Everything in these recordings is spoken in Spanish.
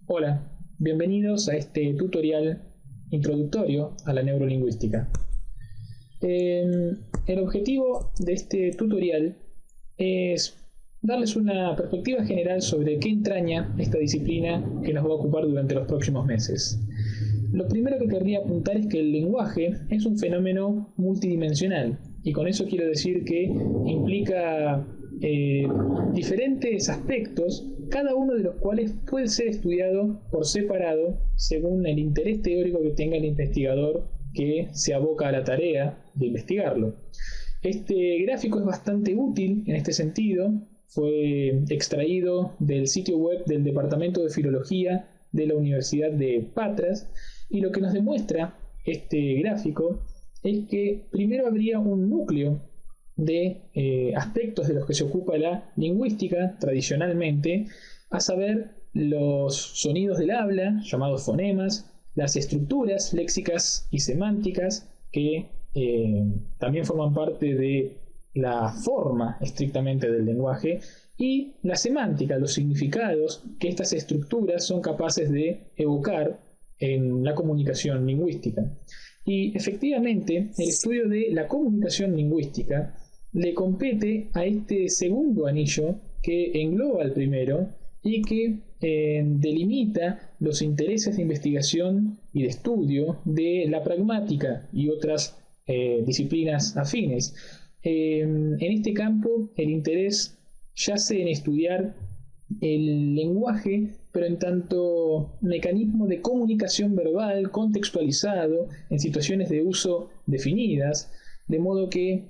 Hola, bienvenidos a este tutorial introductorio a la neurolingüística. El objetivo de este tutorial es darles una perspectiva general sobre qué entraña esta disciplina que nos va a ocupar durante los próximos meses. Lo primero que querría apuntar es que el lenguaje es un fenómeno multidimensional, y con eso quiero decir que implica diferentes aspectos, cada uno de los cuales puede ser estudiado por separado según el interés teórico que tenga el investigador que se aboca a la tarea de investigarlo. Este gráfico es bastante útil en este sentido. Fue extraído del sitio web del Departamento de Filología de la Universidad de Patras, y lo que nos demuestra este gráfico es que primero habría un núcleo de aspectos de los que se ocupa la lingüística tradicionalmente, a saber los sonidos del habla, llamados fonemas, las estructuras léxicas y semánticas, que también forman parte de la forma estrictamente del lenguaje, y la semántica, los significados que estas estructuras son capaces de evocar en la comunicación lingüística. Y efectivamente, el estudio de la comunicación lingüística le compete a este segundo anillo que engloba al primero y que delimita los intereses de investigación y de estudio de la pragmática y otras disciplinas afines. En este campo, el interés yace en estudiar el lenguaje, pero en tanto mecanismo de comunicación verbal contextualizado en situaciones de uso definidas, de modo que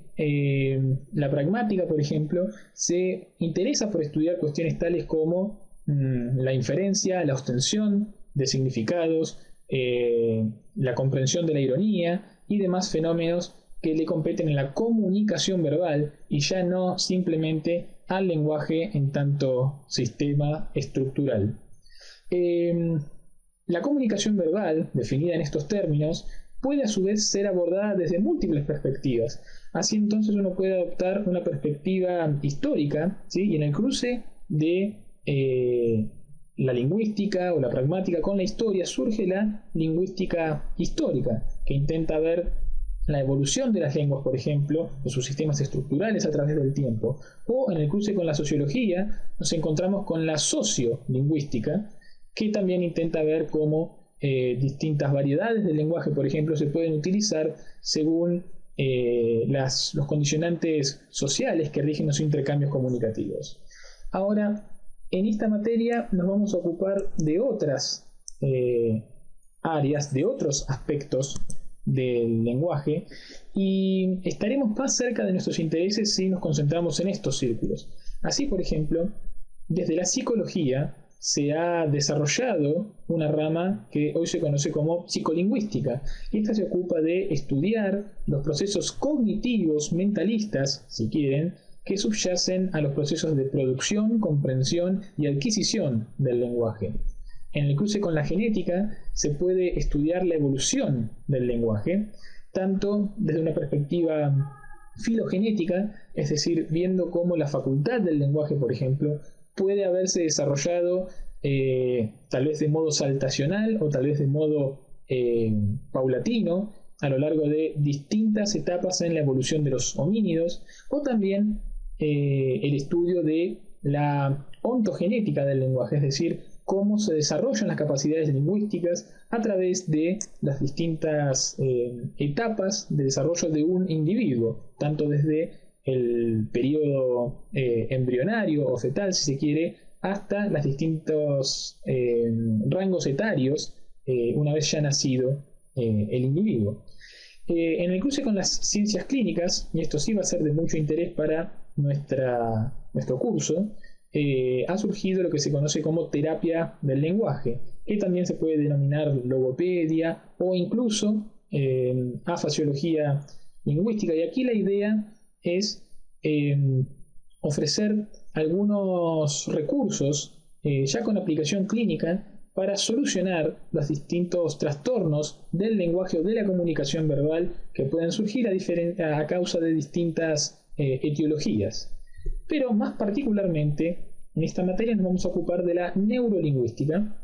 la pragmática, por ejemplo, se interesa por estudiar cuestiones tales como la inferencia, la ostensión de significados, la comprensión de la ironía y demás fenómenos que le competen en la comunicación verbal, y ya no simplemente al lenguaje en tanto sistema estructural. La comunicación verbal, definida en estos términos, puede a su vez ser abordada desde múltiples perspectivas. Así entonces uno puede adoptar una perspectiva histórica, ¿sí? Y en el cruce de la lingüística o la pragmática con la historia surge la lingüística histórica, que intenta ver la evolución de las lenguas, por ejemplo, de sus sistemas estructurales a través del tiempo. O en el cruce con la sociología nos encontramos con la sociolingüística, que también intenta ver cómo distintas variedades del lenguaje, por ejemplo, se pueden utilizar según los condicionantes sociales que rigen los intercambios comunicativos. Ahora, en esta materia nos vamos a ocupar de otras áreas, de otros aspectos del lenguaje, y estaremos más cerca de nuestros intereses si nos concentramos en estos círculos. Así, por ejemplo, desde la psicología se ha desarrollado una rama que hoy se conoce como psicolingüística, y esta se ocupa de estudiar los procesos cognitivos, mentalistas, si quieren, que subyacen a los procesos de producción, comprensión y adquisición del lenguaje. En el cruce con la genética se puede estudiar la evolución del lenguaje, tanto desde una perspectiva filogenética, es decir, viendo cómo la facultad del lenguaje, por ejemplo, puede haberse desarrollado tal vez de modo saltacional o tal vez de modo paulatino a lo largo de distintas etapas en la evolución de los homínidos, o también el estudio de la ontogenética del lenguaje, es decir, cómo se desarrollan las capacidades lingüísticas a través de las distintas etapas de desarrollo de un individuo, tanto desde el periodo embrionario o fetal, si se quiere, hasta los distintos rangos etarios una vez ya nacido el individuo. En el cruce con las ciencias clínicas, y esto sí va a ser de mucho interés para nuestro curso, ha surgido lo que se conoce como terapia del lenguaje, que también se puede denominar logopedia o incluso afasiología lingüística. Y aquí la idea es ofrecer algunos recursos ya con aplicación clínica para solucionar los distintos trastornos del lenguaje o de la comunicación verbal que pueden surgir a causa de distintas etiologías. Pero más particularmente, en esta materia nos vamos a ocupar de la neurolingüística,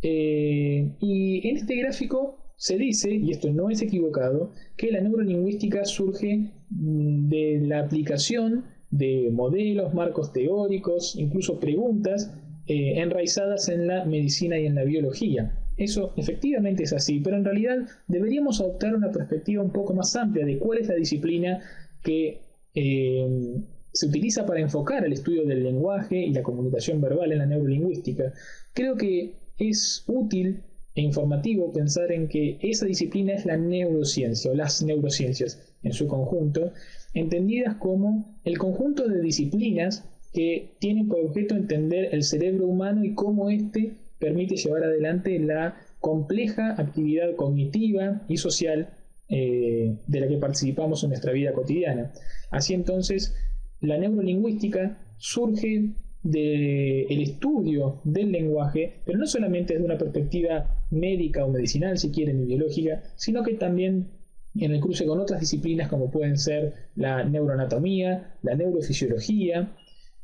Y en este gráfico se dice, y esto no es equivocado, que la neurolingüística surge de la aplicación de modelos, marcos teóricos, incluso preguntas enraizadas en la medicina y en la biología. Eso efectivamente es así, pero en realidad deberíamos adoptar una perspectiva un poco más amplia de cuál es la disciplina que se utiliza para enfocar el estudio del lenguaje y la comunicación verbal en la neurolingüística. Creo que es útil e informativo pensar en que esa disciplina es la neurociencia o las neurociencias en su conjunto, entendidas como el conjunto de disciplinas que tienen por objeto entender el cerebro humano y cómo éste permite llevar adelante la compleja actividad cognitiva y social de la que participamos en nuestra vida cotidiana. Así entonces, la neurolingüística surge del estudio del lenguaje, pero no solamente desde una perspectiva médica o medicinal, si quieren, y biológica, sino que también en el cruce con otras disciplinas como pueden ser la neuroanatomía, la neurofisiología,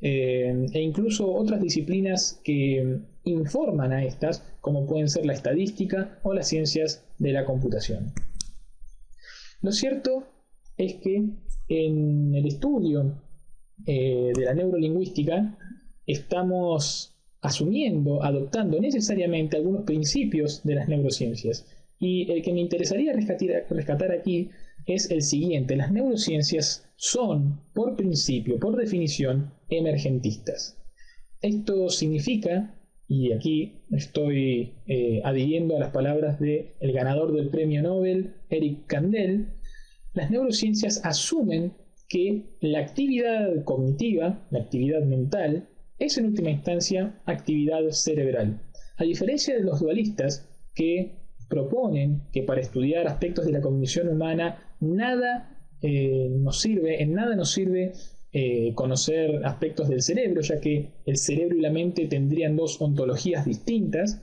e incluso otras disciplinas que informan a estas, como pueden ser la estadística o las ciencias de la computación. Lo cierto es que en el estudio de la neurolingüística estamos asumiendo, adoptando necesariamente algunos principios de las neurociencias. Y el que me interesaría rescatar aquí es el siguiente: las neurociencias son, por principio, por definición, emergentistas. Esto significa, y aquí estoy adhiriendo a las palabras del ganador del premio Nobel, Eric Kandel, las neurociencias asumen que la actividad cognitiva, la actividad mental, es en última instancia actividad cerebral. A diferencia de los dualistas que proponen que para estudiar aspectos de la cognición humana en nada nos sirve conocer aspectos del cerebro, ya que el cerebro y la mente tendrían dos ontologías distintas,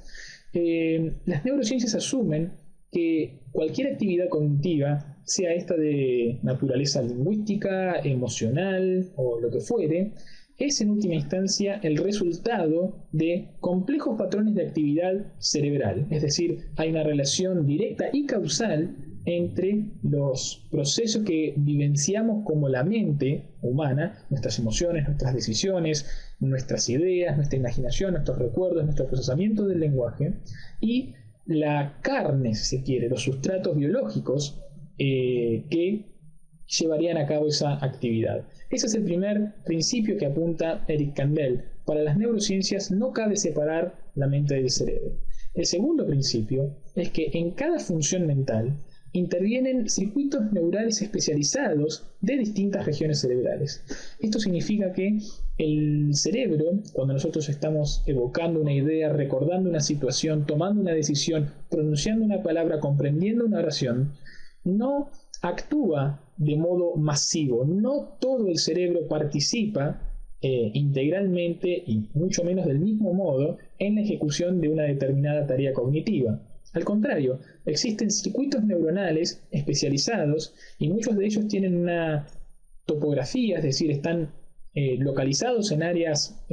las neurociencias asumen que cualquier actividad cognitiva, sea esta de naturaleza lingüística, emocional o lo que fuere, es en última instancia el resultado de complejos patrones de actividad cerebral. Es decir, hay una relación directa y causal entre los procesos que vivenciamos como la mente humana, nuestras emociones, nuestras decisiones, nuestras ideas, nuestra imaginación, nuestros recuerdos, nuestro procesamiento del lenguaje, y la carne, si se quiere, los sustratos biológicos que llevarían a cabo esa actividad. Ese es el primer principio que apunta Eric Kandel. Para las neurociencias no cabe separar la mente del cerebro. El segundo principio es que en cada función mental intervienen circuitos neurales especializados de distintas regiones cerebrales. Esto significa que el cerebro, cuando nosotros estamos evocando una idea, recordando una situación, tomando una decisión, pronunciando una palabra, comprendiendo una oración, no actúa de modo masivo. No todo el cerebro participa integralmente y mucho menos del mismo modo en la ejecución de una determinada tarea cognitiva. Al contrario, existen circuitos neuronales especializados y muchos de ellos tienen una topografía, es decir, están localizados en áreas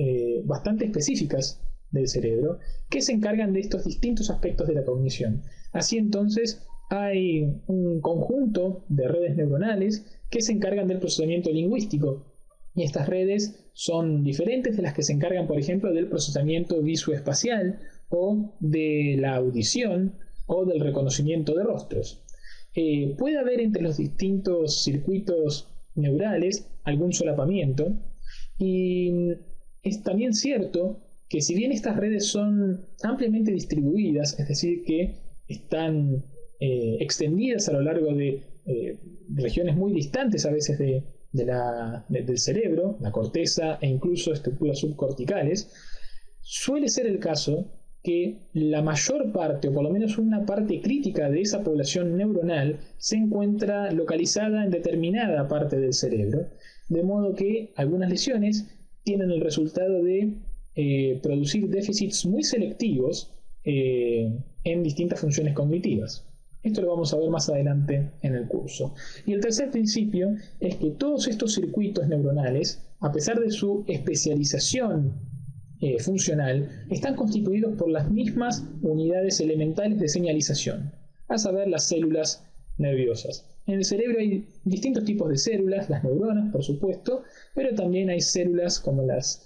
bastante específicas del cerebro que se encargan de estos distintos aspectos de la cognición. Así entonces, hay un conjunto de redes neuronales que se encargan del procesamiento lingüístico, y estas redes son diferentes de las que se encargan, por ejemplo, del procesamiento visoespacial o de la audición o del reconocimiento de rostros. Puede haber entre los distintos circuitos neurales algún solapamiento, y es también cierto que si bien estas redes son ampliamente distribuidas, es decir, que están extendidas a lo largo de regiones muy distantes a veces del cerebro, la corteza e incluso estructuras subcorticales, suele ser el caso que la mayor parte, o por lo menos una parte crítica de esa población neuronal, se encuentra localizada en determinada parte del cerebro, de modo que algunas lesiones tienen el resultado de producir déficits muy selectivos en distintas funciones cognitivas. Esto lo vamos a ver más adelante en el curso. Y el tercer principio es que todos estos circuitos neuronales, a pesar de su especialización funcional están constituidos por las mismas unidades elementales de señalización, a saber, las células nerviosas. En el cerebro hay distintos tipos de células, las neuronas, por supuesto, pero también hay células como las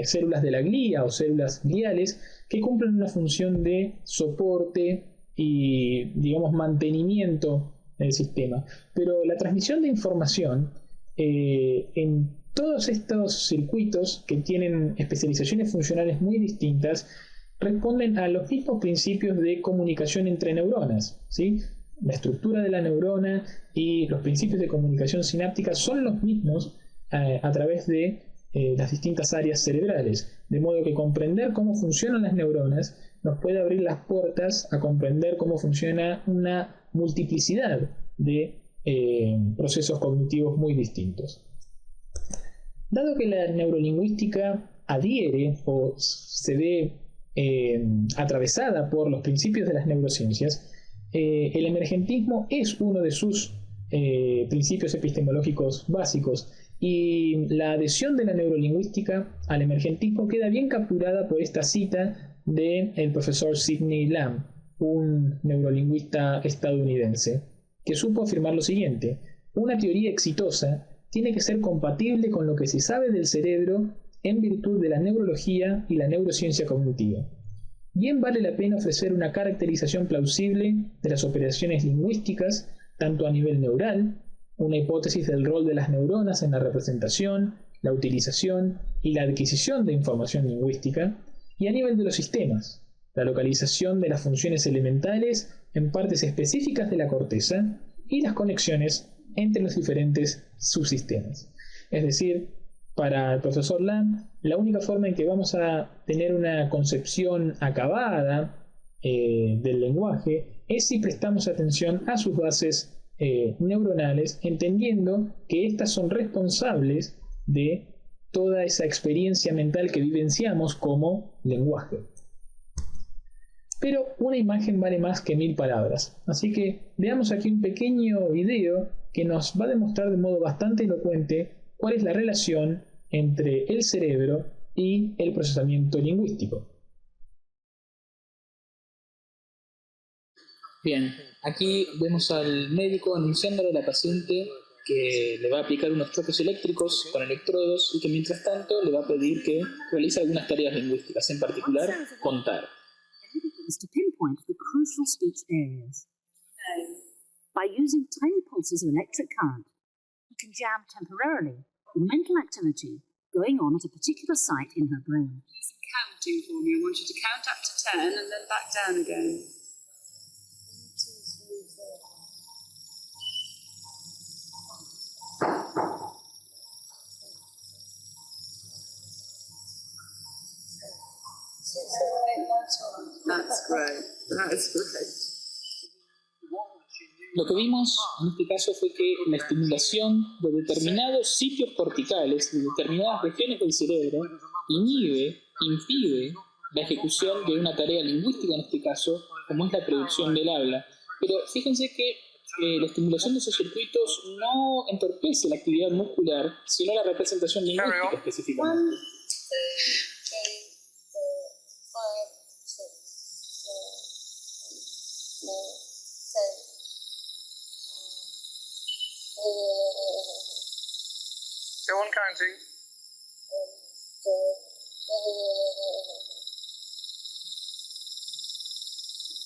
células de la glía o células gliales que cumplen una función de soporte y, digamos, mantenimiento del sistema. Pero la transmisión de información en todos estos circuitos que tienen especializaciones funcionales muy distintas responden a los mismos principios de comunicación entre neuronas, ¿sí? La estructura de la neurona y los principios de comunicación sináptica son los mismos a través de las distintas áreas cerebrales, de modo que comprender cómo funcionan las neuronas nos puede abrir las puertas a comprender cómo funciona una multiplicidad de procesos cognitivos muy distintos. Dado que la neurolingüística adhiere o se ve atravesada por los principios de las neurociencias, el emergentismo es uno de sus principios epistemológicos básicos, y la adhesión de la neurolingüística al emergentismo queda bien capturada por esta cita del profesor Sidney Lamb, un neurolingüista estadounidense, que supo afirmar lo siguiente: una teoría exitosa tiene que ser compatible con lo que se sabe del cerebro en virtud de la neurología y la neurociencia cognitiva. Bien vale la pena ofrecer una caracterización plausible de las operaciones lingüísticas, tanto a nivel neural, una hipótesis del rol de las neuronas en la representación, la utilización y la adquisición de información lingüística, y a nivel de los sistemas, la localización de las funciones elementales en partes específicas de la corteza y las conexiones entre los diferentes subsistemas. Es decir, para el profesor Lamb, la única forma en que vamos a tener una concepción acabada del lenguaje es si prestamos atención a sus bases neuronales, entendiendo que éstas son responsables de toda esa experiencia mental que vivenciamos como lenguaje. Pero una imagen vale más que 1000 palabras, así que veamos aquí un pequeño video que nos va a demostrar de modo bastante elocuente cuál es la relación entre el cerebro y el procesamiento lingüístico. Bien, aquí vemos al médico anunciándole a la paciente que le va a aplicar unos choques eléctricos con electrodos y que mientras tanto le va a pedir que realice algunas tareas lingüísticas, en particular contar. To pinpoint the crucial speech areas. By using tiny pulses of electric current, you can jam temporarily the mental activity going on at a particular site in her brain. Do some counting for me. I want you to count up to 10 and then back down again. 1, 2, 3, 4. That's great. That's great. Lo que vimos en este caso fue que la estimulación de determinados sitios corticales, de determinadas regiones del cerebro, impide la ejecución de una tarea lingüística en este caso, como es la producción del habla. Pero fíjense que la estimulación de esos circuitos no entorpece la actividad muscular, sino la representación lingüística específicamente. 1, 2, 3, 4, 5, 6, 7, 8, 9, 10. Go on counting. 1, 2, 3,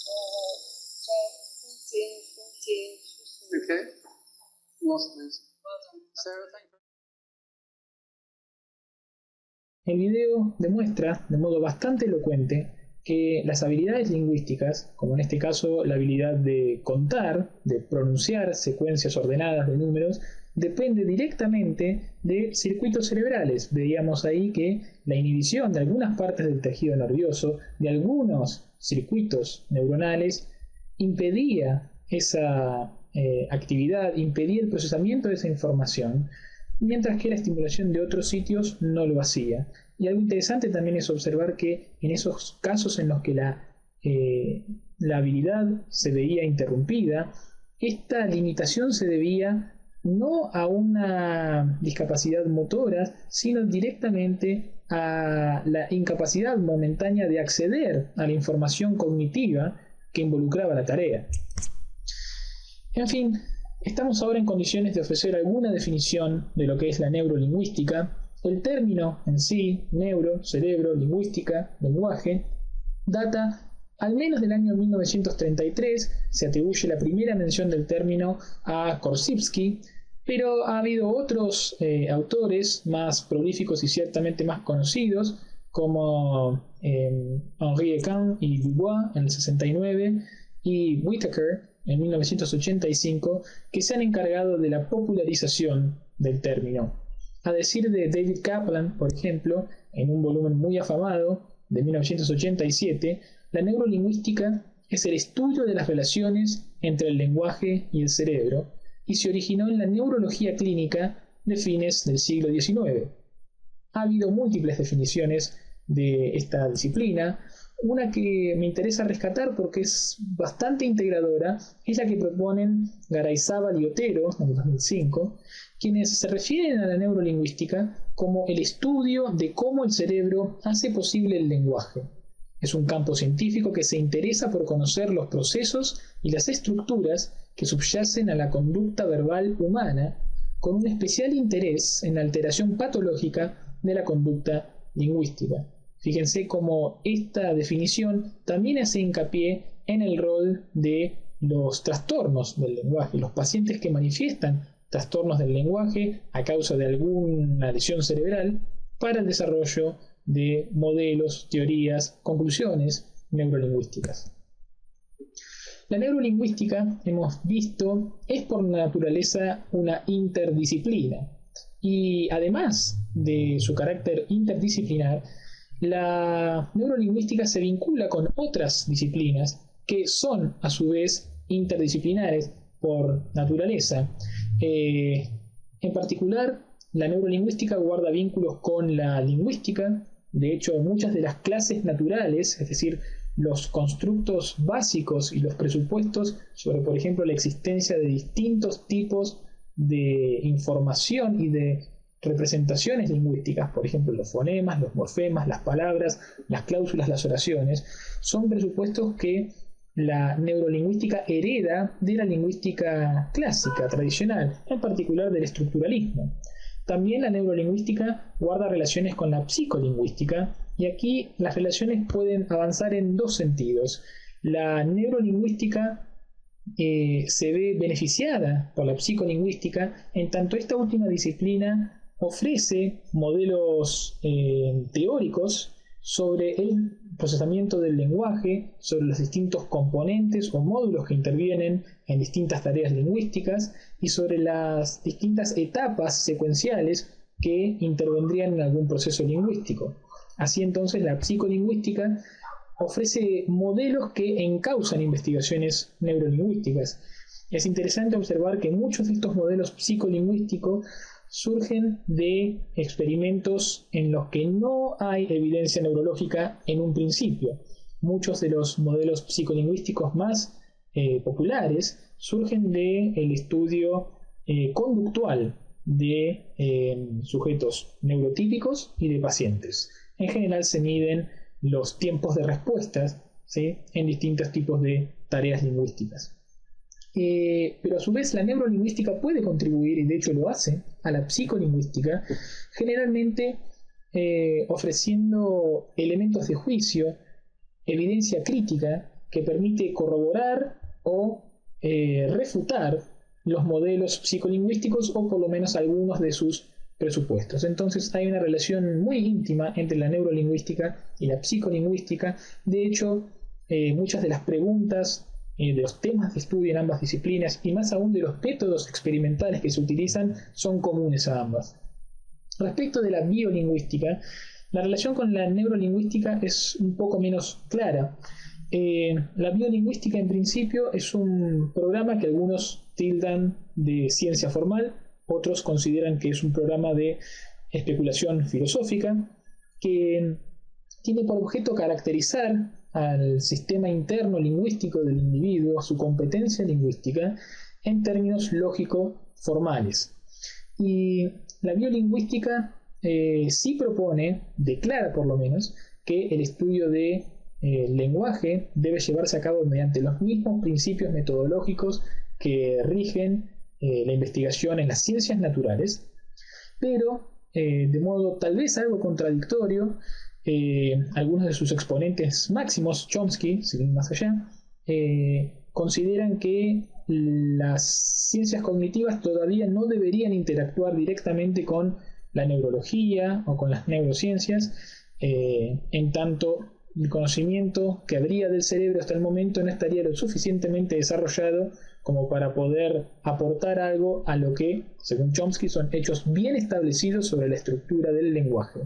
4, 5, 6, 7, 8, 9, 10. Okay. Lost, please. Sarah, thank you. El video demuestra de modo bastante elocuente que las habilidades lingüísticas, como en este caso la habilidad de contar, de pronunciar secuencias ordenadas de números, depende directamente de circuitos cerebrales. Veíamos ahí que la inhibición de algunas partes del tejido nervioso, de algunos circuitos neuronales, impedía esa actividad, impedía el procesamiento de esa información, mientras que la estimulación de otros sitios no lo hacía. Y algo interesante también es observar que en esos casos en los que la habilidad se veía interrumpida, esta limitación se debía no a una discapacidad motora, sino directamente a la incapacidad momentánea de acceder a la información cognitiva que involucraba la tarea. En fin, estamos ahora en condiciones de ofrecer alguna definición de lo que es la neurolingüística. El término en sí, neuro, cerebro, lingüística, lenguaje, data al menos del año 1933, se atribuye la primera mención del término a Korzybski, pero ha habido otros autores más prolíficos y ciertamente más conocidos, como Henri Eckhart y Dubois en el 69 y Whittaker en 1985, que se han encargado de la popularización del término. A decir de David Kaplan, por ejemplo, en un volumen muy afamado de 1987, la neurolingüística es el estudio de las relaciones entre el lenguaje y el cerebro, y se originó en la neurología clínica de fines del siglo XIX. Ha habido múltiples definiciones de esta disciplina. Una que me interesa rescatar porque es bastante integradora es la que proponen Garayzábal y Otero en el 2005, quienes se refieren a la neurolingüística como el estudio de cómo el cerebro hace posible el lenguaje. Es un campo científico que se interesa por conocer los procesos y las estructuras que subyacen a la conducta verbal humana, con un especial interés en la alteración patológica de la conducta lingüística. Fíjense cómo esta definición también hace hincapié en el rol de los trastornos del lenguaje, los pacientes que manifiestan trastornos del lenguaje a causa de alguna lesión cerebral, para el desarrollo de modelos, teorías, conclusiones neurolingüísticas. La neurolingüística, hemos visto, es por naturaleza una interdisciplina, y además de su carácter interdisciplinar, la neurolingüística se vincula con otras disciplinas que son a su vez interdisciplinares por naturaleza. En particular, la neurolingüística guarda vínculos con la lingüística. De hecho, muchas de las clases naturales, es decir, los constructos básicos y los presupuestos sobre, por ejemplo, la existencia de distintos tipos de información y de representaciones lingüísticas, por ejemplo, los fonemas, los morfemas, las palabras, las cláusulas, las oraciones, son presupuestos que la neurolingüística hereda de la lingüística clásica, tradicional, en particular del estructuralismo. También la neurolingüística guarda relaciones con la psicolingüística, y aquí las relaciones pueden avanzar en dos sentidos. La neurolingüística se ve beneficiada por la psicolingüística, en tanto esta última disciplina ofrece modelos teóricos sobre el procesamiento del lenguaje, sobre los distintos componentes o módulos que intervienen en distintas tareas lingüísticas y sobre las distintas etapas secuenciales que intervendrían en algún proceso lingüístico. Así entonces la psicolingüística ofrece modelos que encausan investigaciones neurolingüísticas. Es interesante observar que muchos de estos modelos psicolingüísticos surgen de experimentos en los que no hay evidencia neurológica en un principio. Muchos de los modelos psicolingüísticos más populares surgen del estudio conductual de sujetos neurotípicos y de pacientes. En general se miden los tiempos de respuestas, ¿sí?, en distintos tipos de tareas lingüísticas. Pero a su vez la neurolingüística puede contribuir, y de hecho lo hace, a la psicolingüística, generalmente ofreciendo elementos de juicio, evidencia crítica que permite corroborar o refutar los modelos psicolingüísticos o por lo menos algunos de sus presupuestos. Entonces hay una relación muy íntima entre la neurolingüística y la psicolingüística. De hecho, muchas de las preguntas de los temas de estudio en ambas disciplinas y más aún de los métodos experimentales que se utilizan son comunes a ambas. Respecto de la biolingüística, la relación con la neurolingüística es un poco menos clara. La biolingüística en principio es un programa que algunos tildan de ciencia formal, otros consideran que es un programa de especulación filosófica que tiene por objeto caracterizar al sistema interno lingüístico del individuo, su competencia lingüística, en términos lógico-formales. Y la biolingüística sí propone, declara por lo menos, que el estudio de lenguaje debe llevarse a cabo mediante los mismos principios metodológicos que rigen la investigación en las ciencias naturales, pero de modo tal vez algo contradictorio, algunos de sus exponentes máximos, Chomsky, sin ir más allá, consideran que las ciencias cognitivas todavía no deberían interactuar directamente con la neurología o con las neurociencias, en tanto el conocimiento que habría del cerebro hasta el momento no estaría lo suficientemente desarrollado como para poder aportar algo a lo que, según Chomsky, son hechos bien establecidos sobre la estructura del lenguaje.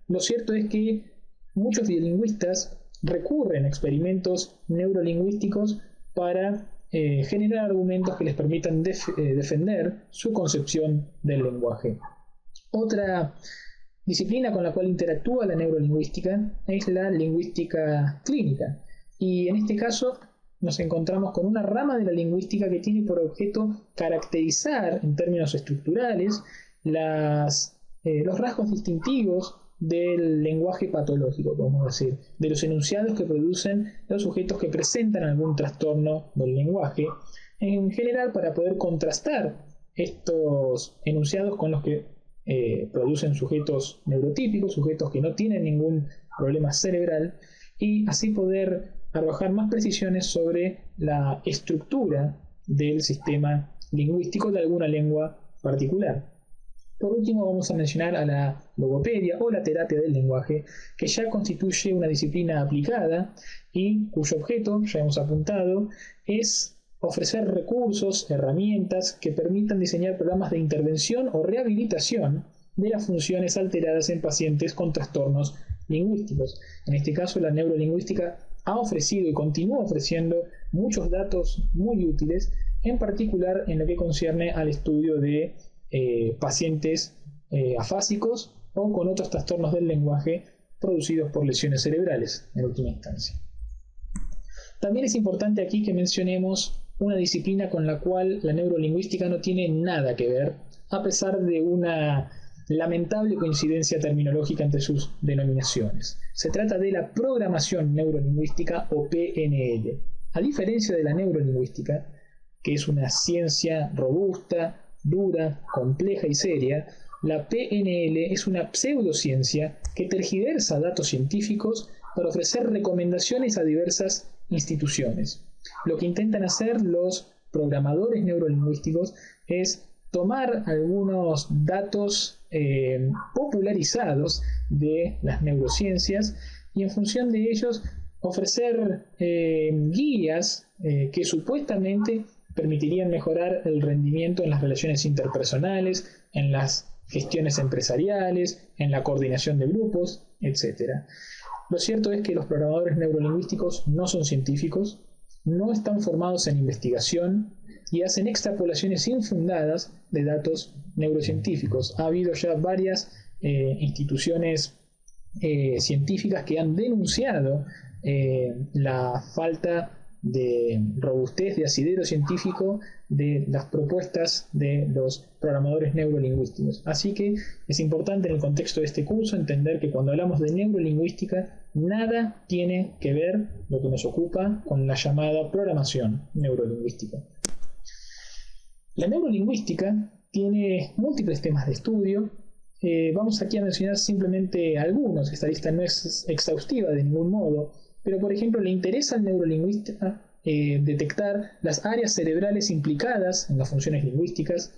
Lo cierto es que muchos biolingüistas recurren a experimentos neurolingüísticos para generar argumentos que les permitan defender su concepción del lenguaje. Otra disciplina con la cual interactúa la neurolingüística es la lingüística clínica, y en este caso nos encontramos con una rama de la lingüística que tiene por objeto caracterizar en términos estructurales los rasgos distintivos del lenguaje patológico, podemos decir, de los enunciados que producen los sujetos que presentan algún trastorno del lenguaje, en general para poder contrastar estos enunciados con los que producen sujetos neurotípicos, sujetos que no tienen ningún problema cerebral, y así poder arrojar más precisiones sobre la estructura del sistema lingüístico de alguna lengua particular. Por último, vamos a mencionar a la logopedia o la terapia del lenguaje, que ya constituye una disciplina aplicada y cuyo objeto, ya hemos apuntado, es ofrecer recursos, herramientas que permitan diseñar programas de intervención o rehabilitación de las funciones alteradas en pacientes con trastornos lingüísticos. En este caso, la neurolingüística ha ofrecido y continúa ofreciendo muchos datos muy útiles, en particular en lo que concierne al estudio de pacientes afásicos o con otros trastornos del lenguaje producidos por lesiones cerebrales, en última instancia. También es importante aquí que mencionemos una disciplina con la cual la neurolingüística no tiene nada que ver, a pesar de una lamentable coincidencia terminológica entre sus denominaciones. Se trata de la programación neurolingüística o PNL. A diferencia de la neurolingüística, que es una ciencia robusta, dura, compleja y seria, la PNL es una pseudociencia que tergiversa datos científicos para ofrecer recomendaciones a diversas instituciones. Lo que intentan hacer los programadores neurolingüísticos es tomar algunos datos popularizados de las neurociencias y en función de ellos ofrecer guías que supuestamente permitirían mejorar el rendimiento en las relaciones interpersonales, en las gestiones empresariales, en la coordinación de grupos, etc. Lo cierto es que los programadores neurolingüísticos no son científicos, no están formados en investigación y hacen extrapolaciones infundadas de datos neurocientíficos. Ha habido ya varias instituciones científicas que han denunciado la falta de robustez, de asidero científico de las propuestas de los programadores neurolingüísticos. Así que es importante en el contexto de este curso entender que cuando hablamos de neurolingüística, nada tiene que ver lo que nos ocupa con la llamada programación neurolingüística. La neurolingüística tiene múltiples temas de estudio. Vamos aquí a mencionar simplemente algunos. Esta lista no es exhaustiva de ningún modo, pero por ejemplo le interesa al neurolingüista detectar las áreas cerebrales implicadas en las funciones lingüísticas,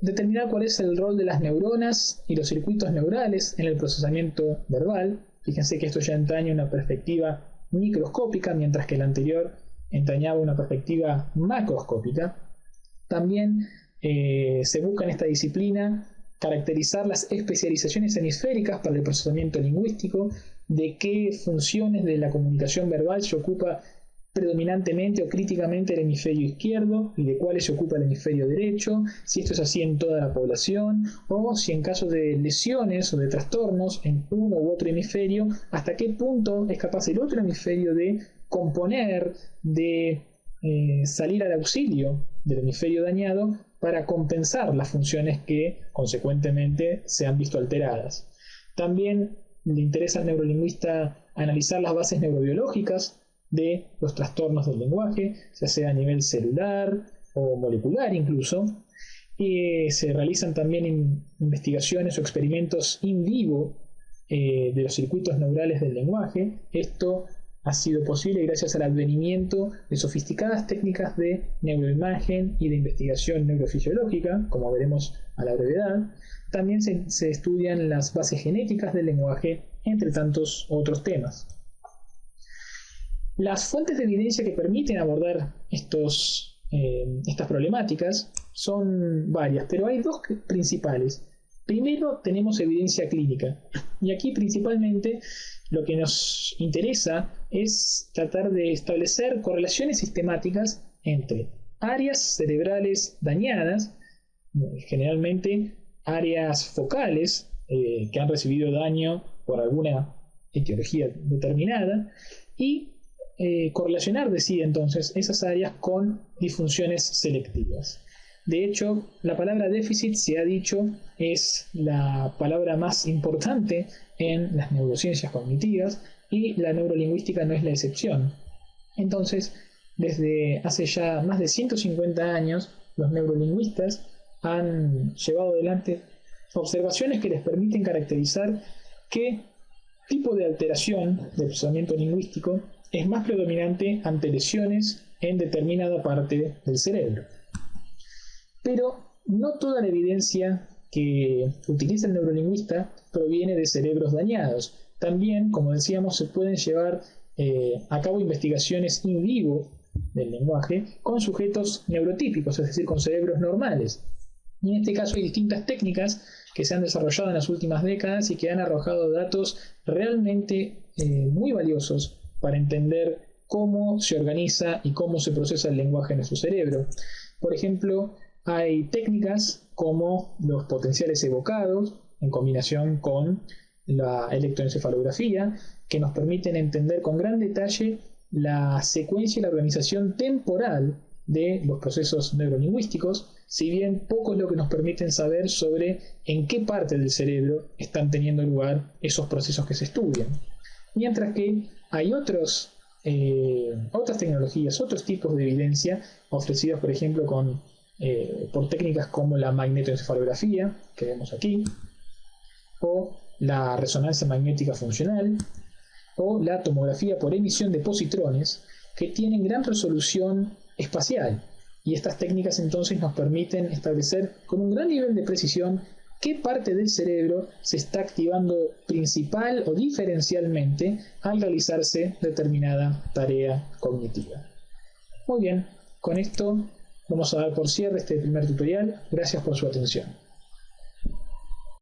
determinar cuál es el rol de las neuronas y los circuitos neurales en el procesamiento verbal. Fíjense que esto ya entraña una perspectiva microscópica, mientras que el anterior entrañaba una perspectiva macroscópica. También se busca en esta disciplina caracterizar las especializaciones hemisféricas para el procesamiento lingüístico, de qué funciones de la comunicación verbal se ocupa predominantemente o críticamente el hemisferio izquierdo y de cuáles se ocupa el hemisferio derecho, si esto es así en toda la población, o si en caso de lesiones o de trastornos en uno u otro hemisferio, hasta qué punto es capaz el otro hemisferio de componer, de salir al auxilio del hemisferio dañado para compensar las funciones que consecuentemente se han visto alteradas. También le interesa al neurolingüista analizar las bases neurobiológicas de los trastornos del lenguaje, ya sea a nivel celular o molecular incluso. Se realizan también investigaciones o experimentos in vivo de los circuitos neurales del lenguaje. Esto ha sido posible gracias al advenimiento de sofisticadas técnicas de neuroimagen y de investigación neurofisiológica, como veremos a la brevedad. También se estudian las bases genéticas del lenguaje, entre tantos otros temas. Las fuentes de evidencia que permiten abordar estas problemáticas son varias, pero hay dos principales. Primero tenemos evidencia clínica, y aquí principalmente lo que nos interesa es tratar de establecer correlaciones sistemáticas entre áreas cerebrales dañadas, generalmente áreas focales que han recibido daño por alguna etiología determinada, y correlacionar de sí entonces esas áreas con disfunciones selectivas. De hecho, la palabra déficit, se ha dicho, es la palabra más importante en las neurociencias cognitivas, y la neurolingüística no es la excepción. Entonces, desde hace ya más de 150 años, los neurolingüistas han llevado adelante observaciones que les permiten caracterizar qué tipo de alteración del procesamiento lingüístico es más predominante ante lesiones en determinada parte del cerebro. Pero no toda la evidencia que utiliza el neurolingüista proviene de cerebros dañados. También, como decíamos, se pueden llevar a cabo investigaciones in vivo del lenguaje con sujetos neurotípicos, es decir, con cerebros normales. Y en este caso hay distintas técnicas que se han desarrollado en las últimas décadas y que han arrojado datos realmente muy valiosos para entender cómo se organiza y cómo se procesa el lenguaje en nuestro cerebro. Por ejemplo, hay técnicas como los potenciales evocados en combinación con la electroencefalografía que nos permiten entender con gran detalle la secuencia y la organización temporal de los procesos neurolingüísticos, si bien poco es lo que nos permiten saber sobre en qué parte del cerebro están teniendo lugar esos procesos que se estudian. Mientras que hay otras tecnologías, otros tipos de evidencia ofrecidos, por ejemplo, por técnicas como la magnetoencefalografía, que vemos aquí, o la resonancia magnética funcional, o la tomografía por emisión de positrones, que tienen gran resolución espacial. Y estas técnicas entonces nos permiten establecer con un gran nivel de precisión qué parte del cerebro se está activando principal o diferencialmente al realizarse determinada tarea cognitiva. Muy bien, con esto vamos a dar por cierre este primer tutorial. Gracias por su atención.